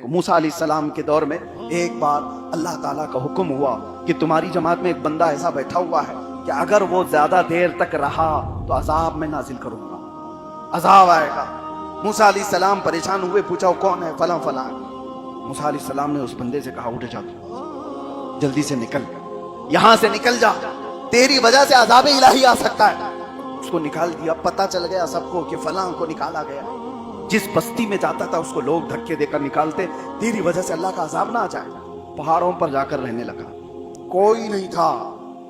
کو موسیٰ علیہ السلام کے دور میں ایک بار اللہ تعالیٰ کا حکم ہوا کہ تمہاری جماعت میں ایک بندہ ایسا بیٹھا ہوا ہے کہ اگر وہ زیادہ دیر تک رہا تو عذاب میں نازل کروں گا، عذاب آئے گا۔ موسیٰ علیہ السلام پریشان ہوئے، پوچھا وہ کون ہے؟ فلاں فلاں۔ موسیٰ علیہ السلام نے اس بندے سے کہا اٹھ جا، تو جلدی سے نکل، یہاں سے نکل جا، تیری وجہ سے عذاب الہی آ سکتا ہے۔ اس کو نکال دیا، پتہ چل گیا سب کو کہ فلاں کو نکالا گیا۔ جس بستی میں جاتا تھا اس کو لوگ دھکے دے کر نکالتے، تیری وجہ سے اللہ کا عذاب نہ آ جائے۔ پہاڑوں پر جا کر رہنے لگا، کوئی نہیں تھا،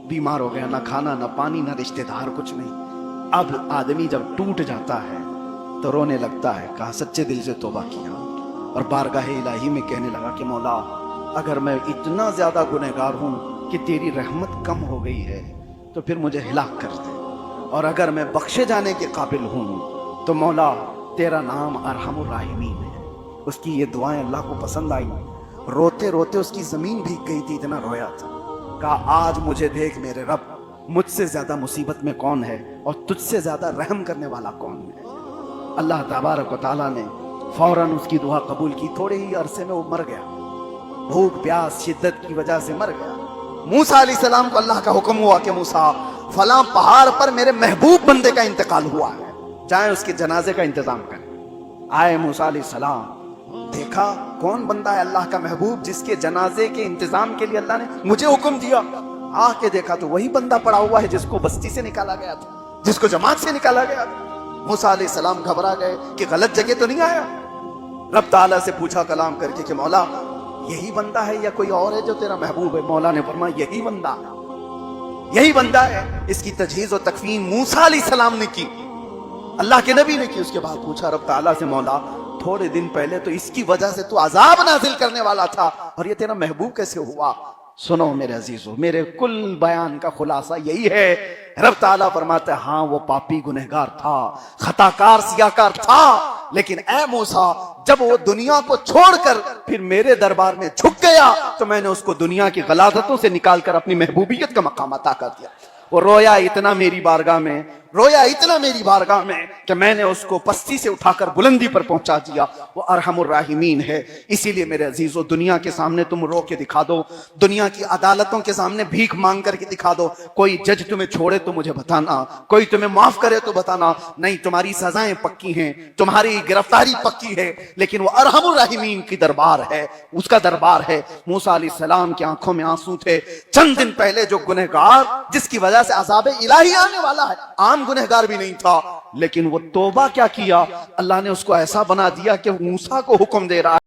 بیمار ہو گیا، نہ کھانا نہ پانی نہ رشتہ دار، کچھ نہیں۔ اب آدمی جب ٹوٹ جاتا ہے تو رونے لگتا ہے، کہا سچے دل سے توبہ کیا اور بارگاہ الہی میں کہنے لگا کہ مولا اگر میں اتنا زیادہ گنہگار ہوں کہ تیری رحمت کم ہو گئی ہے تو پھر مجھے ہلاک کر دے، اور اگر میں بخشے جانے کے قابل ہوں تو مولا تیرا نام ارحم الراحمین ہے۔ اس کی یہ دعائیں اللہ کو پسند آئی، روتے روتے اس کی زمین بھیگ گئی تھی، اتنا رویا تھا۔ کہا آج مجھے دیکھ میرے رب، مجھ سے زیادہ مصیبت میں کون ہے اور تجھ سے زیادہ رحم کرنے والا کون ہے؟ اللہ تبارک و تعالیٰ نے فوراً اس کی دعا قبول کی، تھوڑے ہی عرصے میں وہ مر گیا، بھوک پیاس شدت کی وجہ سے مر گیا۔ موسیٰ علیہ السلام کو اللہ کا حکم ہوا کہ موسیٰ فلاں پہاڑ پر میرے محبوب بندے کا انتقال ہوا ہے، جائیں اس کے جنازے کا انتظام کریں۔ آئے موسیٰ علیہ السلام، دیکھا کون بندہ ہے اللہ کا محبوب جس کے جنازے کے انتظام کے لیے اللہ نے مجھے حکم دیا۔ آ کے دیکھا تو وہی بندہ پڑا ہوا ہے جس کو بستی سے نکالا گیا تھا، جس کو جماعت سے نکالا گیا تھا۔ موسیٰ علیہ السلام گھبرا گئے کہ غلط جگہ تو نہیں آیا۔ رب تعالیٰ سے پوچھا کلام کر کے کہ مولا یہی بندہ ہے یا کوئی اور ہے جو تیرا محبوب ہے؟ مولا نے فرمایا یہی بندہ، یہی بندہ ہے۔ اس کی تجہیز و تکفین موسیٰ علیہ السلام نے کی، اللہ کے نبی نے کی۔ اس کے بعد پوچھا رب تعالیٰ سے مولا تھوڑے دن پہلے تو اس کی وجہ سے تو عذاب نازل کرنے والا تھا، اور یہ تیرا محبوب کیسے ہوا؟ سنو میرے عزیزو، میرے کل بیان کا خلاصہ یہی ہے، رب تعالیٰ فرماتا ہے ہاں وہ پاپی گنہگار تھا، خطا کار سیاکار تھا، لیکن اے موسیٰ جب وہ دنیا کو چھوڑ کر پھر میرے دربار میں جھک گیا تو میں نے اس کو دنیا کی غلاظتوں سے نکال کر اپنی محبوبیت کا مقام عطا کر دیا۔ وہ رویا اتنا میری بارگاہ میں، رویا اتنا میری بارگاہ میں کہ میں نے اس کو پستی سے اٹھا کر بلندی پر پہنچا دیا۔ وہ ارحم الراحمین ہے۔ اسی لیے میرے عزیزو دنیا کے سامنے تم رو کے دکھا دو، دنیا کی عدالتوں کے سامنے بھیک مانگ کر کے دکھا دو، کوئی جج تمہیں چھوڑے تو مجھے بتانا، کوئی تمہیں معاف کرے تو بتانا، نہیں تمہاری سزائیں پکی ہیں، تمہاری گرفتاری پکی ہے، لیکن وہ ارحم الراحمین کی دربار ہے، اس کا دربار ہے۔ موسیٰ علیہ السلام کی آنکھوں میں آنسو تھے، چند دن پہلے جو گنہگار جس کی وجہ سے عذاب الہی آنے والا ہے، عام گنہگار بھی نہیں تھا، لیکن وہ توبہ کیا کیا، اللہ نے اس کو ایسا بنا دیا کہ موسیٰ کو حکم دے رہا ہے